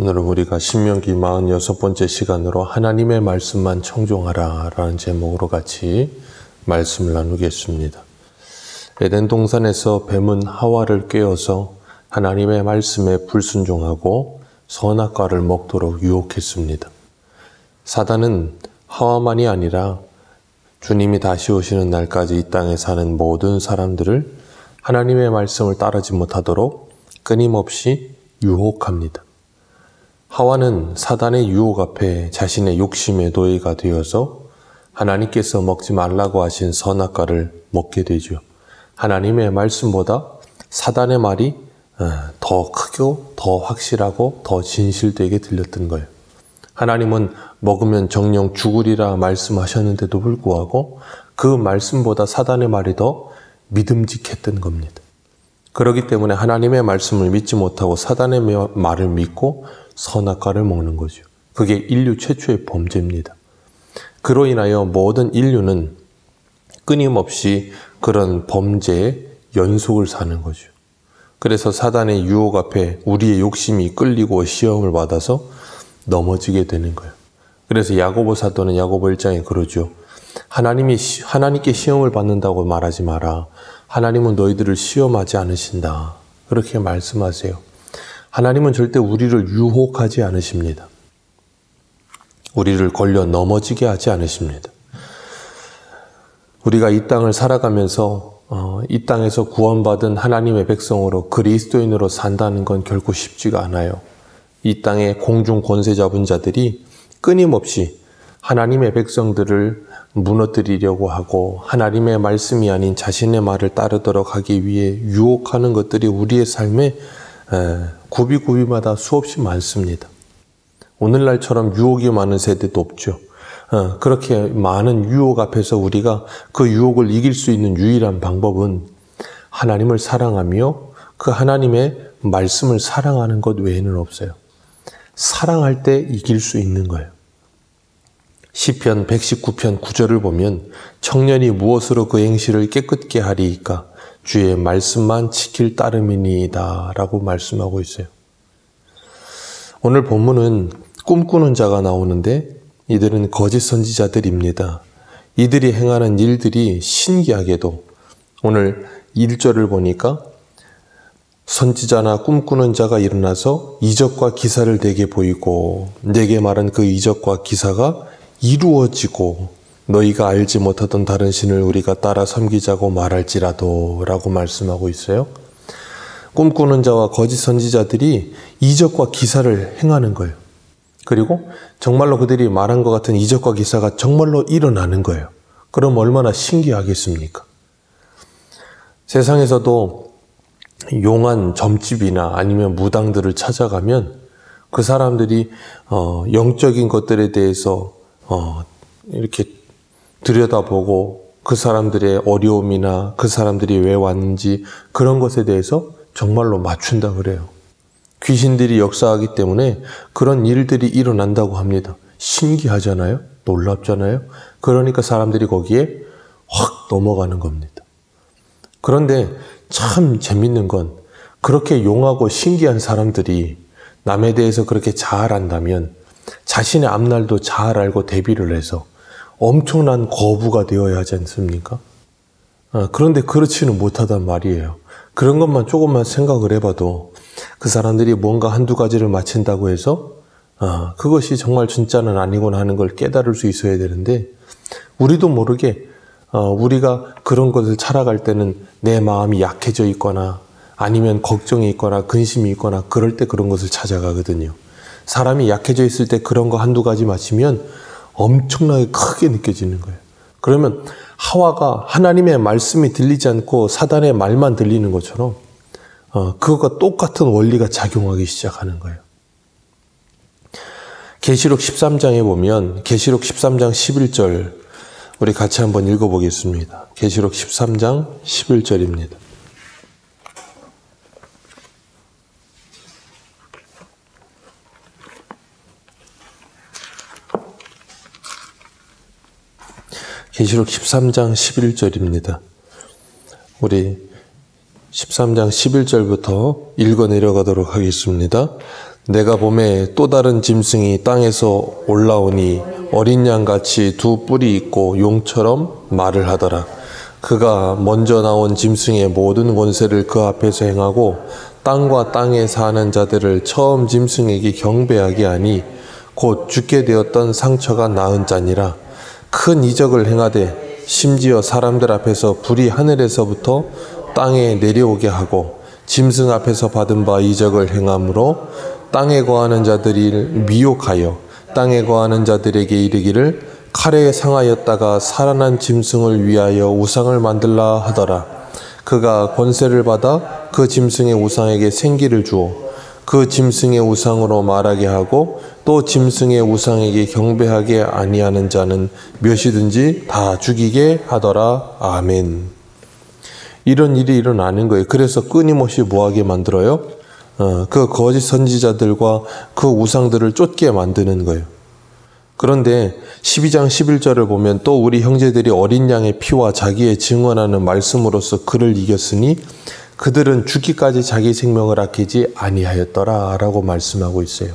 오늘은 우리가 신명기 46번째 시간으로 하나님의 말씀만 청종하라 라는 제목으로 같이 말씀을 나누겠습니다. 에덴 동산에서 뱀은 하와를 꿰어서 하나님의 말씀에 불순종하고 선악과를 먹도록 유혹했습니다. 사단은 하와만이 아니라 주님이 다시 오시는 날까지 이 땅에 사는 모든 사람들을 하나님의 말씀을 따르지 못하도록 끊임없이 유혹합니다. 하와는 사단의 유혹 앞에 자신의 욕심의 노예가 되어서 하나님께서 먹지 말라고 하신 선악과를 먹게 되죠. 하나님의 말씀보다 사단의 말이 더 크고 더 확실하고 더 진실되게 들렸던 거예요. 하나님은 먹으면 정령 죽으리라 말씀하셨는데도 불구하고 그 말씀보다 사단의 말이 더 믿음직했던 겁니다. 그렇기 때문에 하나님의 말씀을 믿지 못하고 사단의 말을 믿고 선악과를 먹는 거죠. 그게 인류 최초의 범죄입니다. 그로 인하여 모든 인류는 끊임없이 그런 범죄의 연속을 사는 거죠. 그래서 사단의 유혹 앞에 우리의 욕심이 끌리고 시험을 받아서 넘어지게 되는 거예요. 그래서 야고보 사도는 야고보 1장에 그러죠. 하나님께 시험을 받는다고 말하지 마라. 하나님은 너희들을 시험하지 않으신다. 그렇게 말씀하세요. 하나님은 절대 우리를 유혹하지 않으십니다. 우리를 걸려 넘어지게 하지 않으십니다. 우리가 이 땅을 살아가면서 이 땅에서 구원받은 하나님의 백성으로 그리스도인으로 산다는 건 결코 쉽지가 않아요. 이 땅의 공중 권세 잡은 자들이 끊임없이 하나님의 백성들을 무너뜨리려고 하고 하나님의 말씀이 아닌 자신의 말을 따르도록 하기 위해 유혹하는 것들이 우리의 삶에 구비구비마다 수없이 많습니다. 오늘날처럼 유혹이 많은 세대도 없죠. 그렇게 많은 유혹 앞에서 우리가 그 유혹을 이길 수 있는 유일한 방법은 하나님을 사랑하며 그 하나님의 말씀을 사랑하는 것 외에는 없어요. 사랑할 때 이길 수 있는 거예요. 시편 119편 9절을 보면 청년이 무엇으로 그 행실을 깨끗게 하리이까 주의 말씀만 지킬 따름이니이다 라고 말씀하고 있어요. 오늘 본문은 꿈꾸는 자가 나오는데 이들은 거짓 선지자들입니다. 이들이 행하는 일들이 신기하게도 오늘 1절을 보니까 선지자나 꿈꾸는 자가 일어나서 이적과 기사를 내게 보이고 내게 말한 그 이적과 기사가 이루어지고 너희가 알지 못하던 다른 신을 우리가 따라 섬기자고 말할지라도 라고 말씀하고 있어요. 꿈꾸는 자와 거짓 선지자들이 이적과 기사를 행하는 거예요. 그리고 정말로 그들이 말한 것 같은 이적과 기사가 정말로 일어나는 거예요. 그럼 얼마나 신기하겠습니까? 세상에서도 용한 점집이나 아니면 무당들을 찾아가면 그 사람들이 영적인 것들에 대해서 이렇게 들여다보고 그 사람들의 어려움이나 그 사람들이 왜 왔는지 그런 것에 대해서 정말로 맞춘다 그래요. 귀신들이 역사하기 때문에 그런 일들이 일어난다고 합니다. 신기하잖아요? 놀랍잖아요? 그러니까 사람들이 거기에 확 넘어가는 겁니다. 그런데 참 재밌는 건 그렇게 용하고 신기한 사람들이 남에 대해서 그렇게 잘 안다면 자신의 앞날도 잘 알고 대비를 해서 엄청난 거부가 되어야 하지 않습니까? 그런데 그렇지는 못하단 말이에요. 그런 것만 조금만 생각을 해봐도 그 사람들이 뭔가 한두 가지를 마친다고 해서 그것이 정말 진짜는 아니구나 하는 걸 깨달을 수 있어야 되는데 우리도 모르게 우리가 그런 것을 살아갈 때는 내 마음이 약해져 있거나 아니면 걱정이 있거나 근심이 있거나 그럴 때 그런 것을 찾아가거든요. 사람이 약해져 있을 때 그런 거 한두 가지 마치면 엄청나게 크게 느껴지는 거예요. 그러면 하와가 하나님의 말씀이 들리지 않고 사단의 말만 들리는 것처럼 그것과 똑같은 원리가 작용하기 시작하는 거예요. 계시록 13장에 보면 계시록 13장 11절 우리 같이 한번 읽어보겠습니다. 계시록 13장 11절입니다. 계시록 13장 11절입니다. 우리 13장 11절부터 읽어 내려가도록 하겠습니다. 내가 보매 또 다른 짐승이 땅에서 올라오니 어린 양같이 두 뿔이 있고 용처럼 말을 하더라. 그가 먼저 나온 짐승의 모든 권세를 그 앞에서 행하고 땅과 땅에 사는 자들을 처음 짐승에게 경배하게 하니 곧 죽게 되었던 상처가 나은 자니라. 큰 이적을 행하되 심지어 사람들 앞에서 불이 하늘에서부터 땅에 내려오게 하고 짐승 앞에서 받은 바 이적을 행함으로 땅에 거하는 자들을 미혹하여 땅에 거하는 자들에게 이르기를 칼에 상하였다가 살아난 짐승을 위하여 우상을 만들라 하더라. 그가 권세를 받아 그 짐승의 우상에게 생기를 주어 그 짐승의 우상으로 말하게 하고 또 짐승의 우상에게 경배하게 아니하는 자는 몇이든지 다 죽이게 하더라. 아멘. 이런 일이 일어나는 거예요. 그래서 끊임없이 뭐하게 만들어요? 그 거짓 선지자들과 그 우상들을 쫓게 만드는 거예요. 그런데 12장 11절을 보면 또 우리 형제들이 어린 양의 피와 자기의 증언하는 말씀으로서 그를 이겼으니 그들은 죽기까지 자기 생명을 아끼지 아니하였더라 라고 말씀하고 있어요.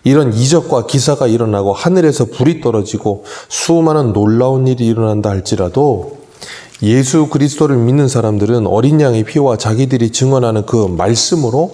이런 이적과 기사가 일어나고 하늘에서 불이 떨어지고 수많은 놀라운 일이 일어난다 할지라도 예수 그리스도를 믿는 사람들은 어린 양의 피와 자기들이 증언하는 그 말씀으로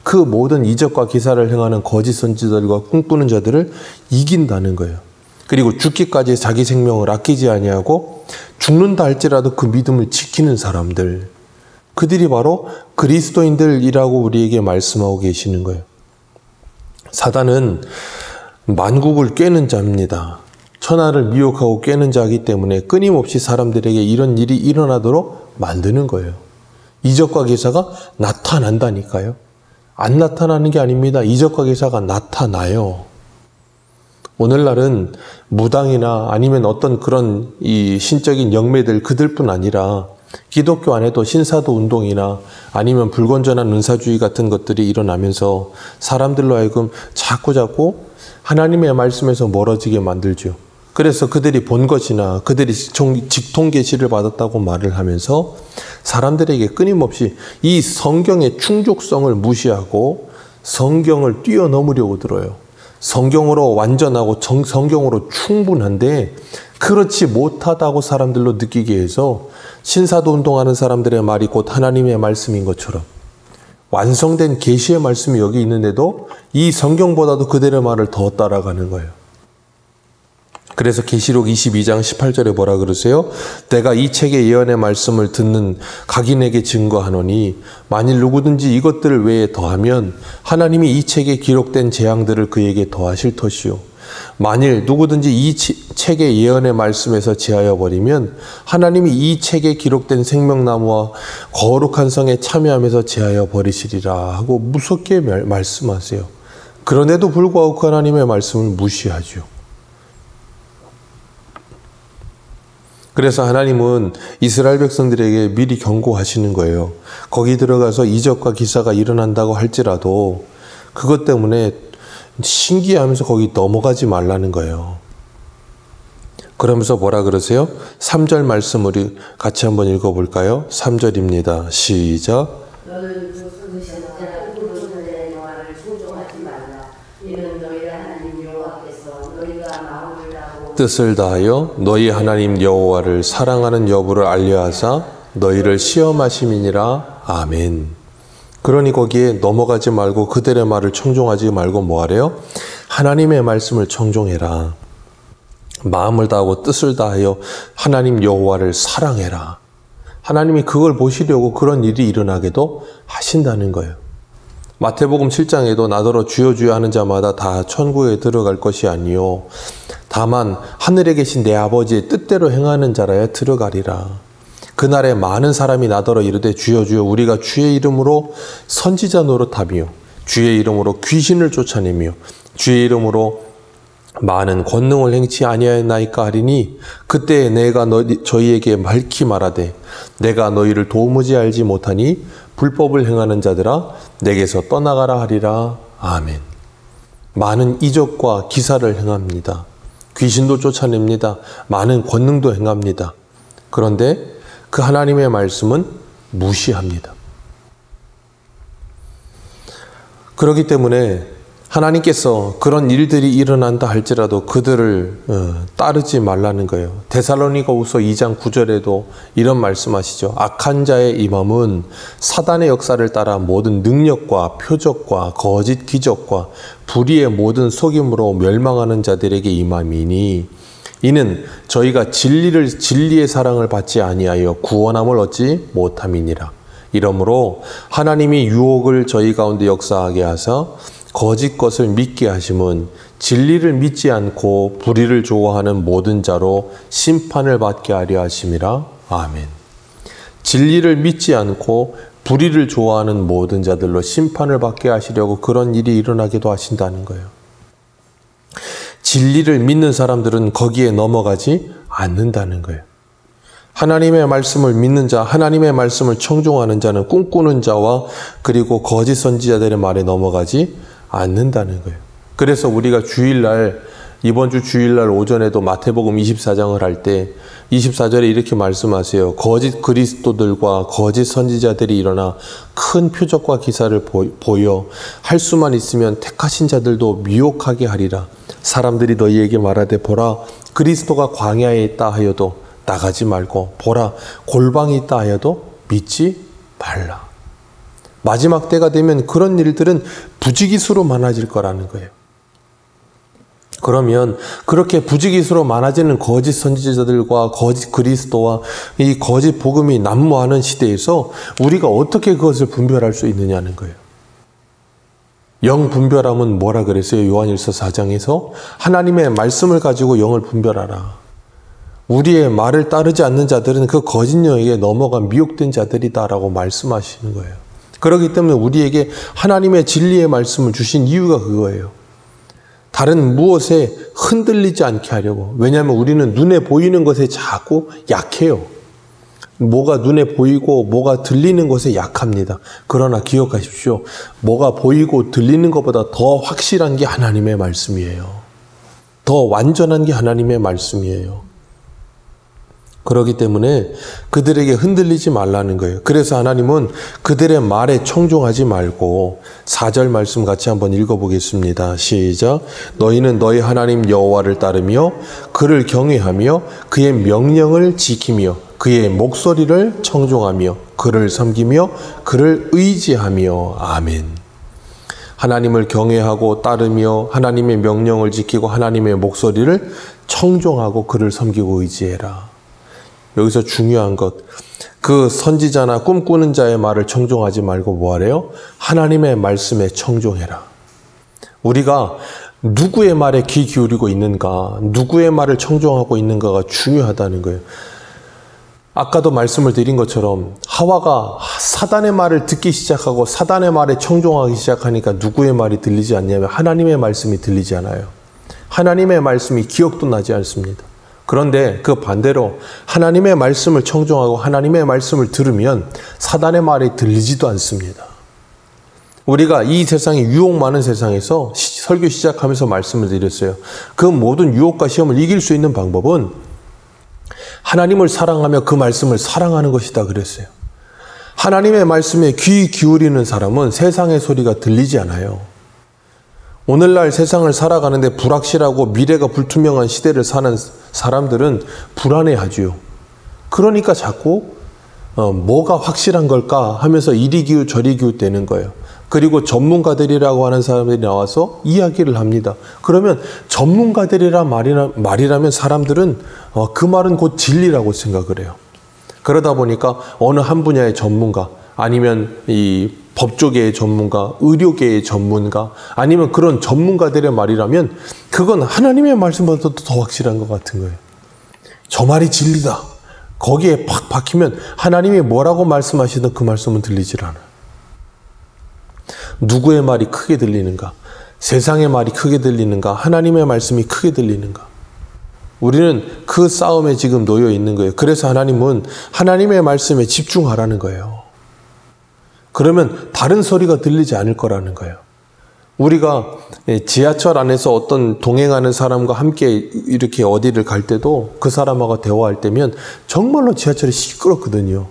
그 모든 이적과 기사를 행하는 거짓 선지자들과 꿈꾸는 자들을 이긴다는 거예요. 그리고 죽기까지 자기 생명을 아끼지 아니하고 죽는다 할지라도 그 믿음을 지키는 사람들, 그들이 바로 그리스도인들이라고 우리에게 말씀하고 계시는 거예요. 사단은 만국을 꿰는 자입니다. 천하를 미혹하고 꿰는 자이기 때문에 끊임없이 사람들에게 이런 일이 일어나도록 만드는 거예요. 이적과 기사가 나타난다니까요. 안 나타나는 게 아닙니다. 이적과 기사가 나타나요. 오늘날은 무당이나 아니면 어떤 그런 이 신적인 영매들 그들뿐 아니라 기독교 안에도 신사도 운동이나 아니면 불건전한 은사주의 같은 것들이 일어나면서 사람들로 하여금 자꾸 하나님의 말씀에서 멀어지게 만들죠. 그래서 그들이 본 것이나 그들이 직통 계시를 받았다고 말을 하면서 사람들에게 끊임없이 이 성경의 충족성을 무시하고 성경을 뛰어넘으려고 들어요. 성경으로 완전하고 성경으로 충분한데 그렇지 못하다고 사람들로 느끼게 해서 신사도 운동하는 사람들의 말이 곧 하나님의 말씀인 것처럼 완성된 계시의 말씀이 여기 있는데도 이 성경보다도 그들의 말을 더 따라가는 거예요. 그래서 계시록 22장 18절에 뭐라 그러세요? 내가 이 책의 예언의 말씀을 듣는 각인에게 증거하노니 만일 누구든지 이것들을 외에 더하면 하나님이 이 책에 기록된 재앙들을 그에게 더하실 터이요. 만일 누구든지 이 책의 예언의 말씀에서 제하여 버리면 하나님이 이 책에 기록된 생명나무와 거룩한 성에 참여하면서 제하여 버리시리라 하고 무섭게 말씀하세요. 그런데도 불구하고 그 하나님의 말씀을 무시하죠. 그래서 하나님은 이스라엘 백성들에게 미리 경고하시는 거예요. 거기 들어가서 이적과 기사가 일어난다고 할지라도 그것 때문에 신기하면서 거기 넘어가지 말라는 거예요. 그러면서 뭐라 그러세요? 3절 말씀 우리 같이 한번 읽어볼까요? 3절입니다. 시작. 너는 그 선지자나 우르르의 영화를 충종하지 말라. 이는 너희 하나님 여호와께서 너희가 마음을 다하고 뜻을 다하여 너희 하나님 여호와를 사랑하는 여부를 알려하사 너희를 시험하심이니라. 아멘. 그러니 거기에 넘어가지 말고 그들의 말을 청종하지 말고 뭐하래요? 하나님의 말씀을 청종해라. 마음을 다하고 뜻을 다하여 하나님 여호와를 사랑해라. 하나님이 그걸 보시려고 그런 일이 일어나게도 하신다는 거예요. 마태복음 7장에도 나더러 주여 주여 하는 자마다 다 천국에 들어갈 것이 아니요 다만 하늘에 계신 내 아버지의 뜻대로 행하는 자라야 들어가리라. 그날에 많은 사람이 나더러 이르되 주여 주여 우리가 주의 이름으로 선지자 노릇하며 주의 이름으로 귀신을 쫓아내며 주의 이름으로 많은 권능을 행치 아니하였나이까 하리니 그때 내가 저희에게 밝히 말하되 내가 너희를 도무지 알지 못하니 불법을 행하는 자들아 내게서 떠나가라 하리라. 아멘. 많은 이적과 기사를 행합니다. 귀신도 쫓아냅니다. 많은 권능도 행합니다. 그런데 그 하나님의 말씀은 무시합니다. 그렇기 때문에 하나님께서 그런 일들이 일어난다 할지라도 그들을 따르지 말라는 거예요. 데살로니가후서 2장 9절에도 이런 말씀하시죠. 악한 자의 임함은 사단의 역사를 따라 모든 능력과 표적과 거짓 기적과 불의의 모든 속임으로 멸망하는 자들에게 임함이니 이는 저희가 진리의 사랑을 받지 아니하여 구원함을 얻지 못함이니라. 이러므로 하나님이 유혹을 저희 가운데 역사하게 하사 거짓 것을 믿게 하심은 진리를 믿지 않고 불의를 좋아하는 모든 자로 심판을 받게 하려 하심이라. 아멘. 진리를 믿지 않고 불의를 좋아하는 모든 자들로 심판을 받게 하시려고 그런 일이 일어나기도 하신다는 거예요. 진리를 믿는 사람들은 거기에 넘어가지 않는다는 거예요. 하나님의 말씀을 믿는 자, 하나님의 말씀을 청종하는 자는 꿈꾸는 자와 그리고 거짓 선지자들의 말에 넘어가지 않는다는 거예요. 그래서 우리가 이번 주 주일날 오전에도 마태복음 24장을 할 때 24절에 이렇게 말씀하세요. 거짓 그리스도들과 거짓 선지자들이 일어나 큰 표적과 기사를 보여 할 수만 있으면 택하신 자들도 미혹하게 하리라. 사람들이 너희에게 말하되 보라 그리스도가 광야에 있다 하여도 나가지 말고 보라 골방이 있다 하여도 믿지 말라. 마지막 때가 되면 그런 일들은 부지기수로 많아질 거라는 거예요. 그러면 그렇게 부지기수로 많아지는 거짓 선지자들과 거짓 그리스도와 이 거짓 복음이 난무하는 시대에서 우리가 어떻게 그것을 분별할 수 있느냐는 거예요. 영 분별함은 뭐라 그랬어요? 요한일서 4장에서 하나님의 말씀을 가지고 영을 분별하라. 우리의 말을 따르지 않는 자들은 그 거짓 영에게 넘어간 미혹된 자들이다라고 말씀하시는 거예요. 그렇기 때문에 우리에게 하나님의 진리의 말씀을 주신 이유가 그거예요. 다른 무엇에 흔들리지 않게 하려고. 왜냐하면 우리는 눈에 보이는 것에 자꾸 약해요. 뭐가 눈에 보이고 뭐가 들리는 것에 약합니다. 그러나 기억하십시오. 뭐가 보이고 들리는 것보다 더 확실한 게 하나님의 말씀이에요. 더 완전한 게 하나님의 말씀이에요. 그렇기 때문에 그들에게 흔들리지 말라는 거예요. 그래서 하나님은 그들의 말에 청종하지 말고 4절 말씀 같이 한번 읽어보겠습니다. 시작. 너희는 너희 하나님 여호와를 따르며 그를 경외하며 그의 명령을 지키며 그의 목소리를 청종하며 그를 섬기며 그를 의지하며. 아멘. 하나님을 경외하고 따르며 하나님의 명령을 지키고 하나님의 목소리를 청종하고 그를 섬기고 의지해라. 여기서 중요한 것, 그 선지자나 꿈꾸는 자의 말을 청종하지 말고 뭐하래요? 하나님의 말씀에 청종해라. 우리가 누구의 말에 귀 기울이고 있는가, 누구의 말을 청종하고 있는가가 중요하다는 거예요. 아까도 말씀을 드린 것처럼 하와가 사단의 말을 듣기 시작하고 사단의 말에 청종하기 시작하니까 누구의 말이 들리지 않냐면 하나님의 말씀이 들리지 않아요. 하나님의 말씀이 기억도 나지 않습니다. 그런데 그 반대로 하나님의 말씀을 청종하고 하나님의 말씀을 들으면 사단의 말이 들리지도 않습니다. 우리가 이 세상에 유혹 많은 세상에서 설교 시작하면서 말씀을 드렸어요. 그 모든 유혹과 시험을 이길 수 있는 방법은 하나님을 사랑하며 그 말씀을 사랑하는 것이다 그랬어요. 하나님의 말씀에 귀 기울이는 사람은 세상의 소리가 들리지 않아요. 오늘날 세상을 살아가는데 불확실하고 미래가 불투명한 시대를 사는 사람들은 불안해하지요. 그러니까 자꾸 뭐가 확실한 걸까 하면서 이리 기웃 저리 기웃 되는 거예요. 그리고 전문가들이라고 하는 사람들이 나와서 이야기를 합니다. 그러면 전문가들이란 말이라면 사람들은 그 말은 곧 진리라고 생각을 해요. 그러다 보니까 어느 한 분야의 전문가 아니면 이 법조계의 전문가, 의료계의 전문가 아니면 그런 전문가들의 말이라면 그건 하나님의 말씀보다도 더 확실한 것 같은 거예요. 저 말이 진리다. 거기에 팍 박히면 하나님이 뭐라고 말씀하시든 그 말씀은 들리질 않아요. 누구의 말이 크게 들리는가? 세상의 말이 크게 들리는가? 하나님의 말씀이 크게 들리는가? 우리는 그 싸움에 지금 놓여 있는 거예요. 그래서 하나님은 하나님의 말씀에 집중하라는 거예요. 그러면 다른 소리가 들리지 않을 거라는 거예요. 우리가 지하철 안에서 어떤 동행하는 사람과 함께 이렇게 어디를 갈 때도 그 사람하고 대화할 때면 정말로 지하철이 시끄럽거든요.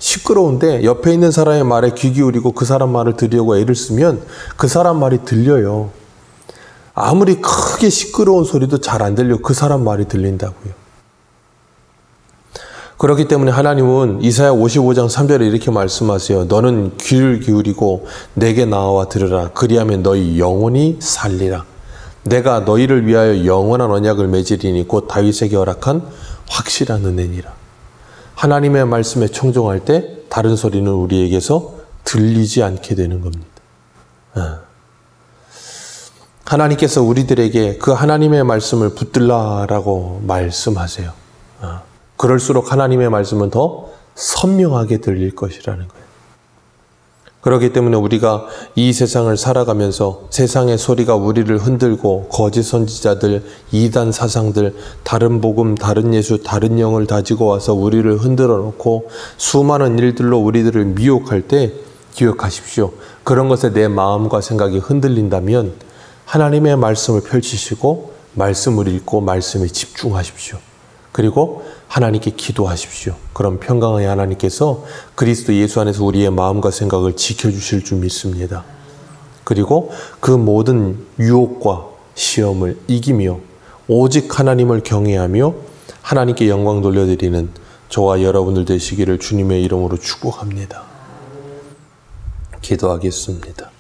시끄러운데 옆에 있는 사람의 말에 귀 기울이고 그 사람 말을 들으려고 애를 쓰면 그 사람 말이 들려요. 아무리 크게 시끄러운 소리도 잘 안 들려 그 사람 말이 들린다고요. 그렇기 때문에 하나님은 이사야 55장 3절에 이렇게 말씀하세요. 너는 귀를 기울이고 내게 나와 들으라. 그리하면 너희 영혼이 살리라. 내가 너희를 위하여 영원한 언약을 맺으리니 곧 다윗에게 허락한 확실한 은혜니라. 하나님의 말씀에 청종할 때 다른 소리는 우리에게서 들리지 않게 되는 겁니다. 하나님께서 우리들에게 그 하나님의 말씀을 붙들라라고 말씀하세요. 그럴수록 하나님의 말씀은 더 선명하게 들릴 것이라는 거예요. 그렇기 때문에 우리가 이 세상을 살아가면서 세상의 소리가 우리를 흔들고 거짓 선지자들, 이단 사상들, 다른 복음, 다른 예수, 다른 영을 가지고 와서 우리를 흔들어 놓고 수많은 일들로 우리들을 미혹할 때 기억하십시오. 그런 것에 내 마음과 생각이 흔들린다면 하나님의 말씀을 펼치시고 말씀을 읽고 말씀에 집중하십시오. 그리고 하나님께 기도하십시오. 그럼 평강의 하나님께서 그리스도 예수 안에서 우리의 마음과 생각을 지켜주실 줄 믿습니다. 그리고 그 모든 유혹과 시험을 이기며 오직 하나님을 경외하며 하나님께 영광 돌려드리는 저와 여러분들 되시기를 주님의 이름으로 축복합니다. 기도하겠습니다.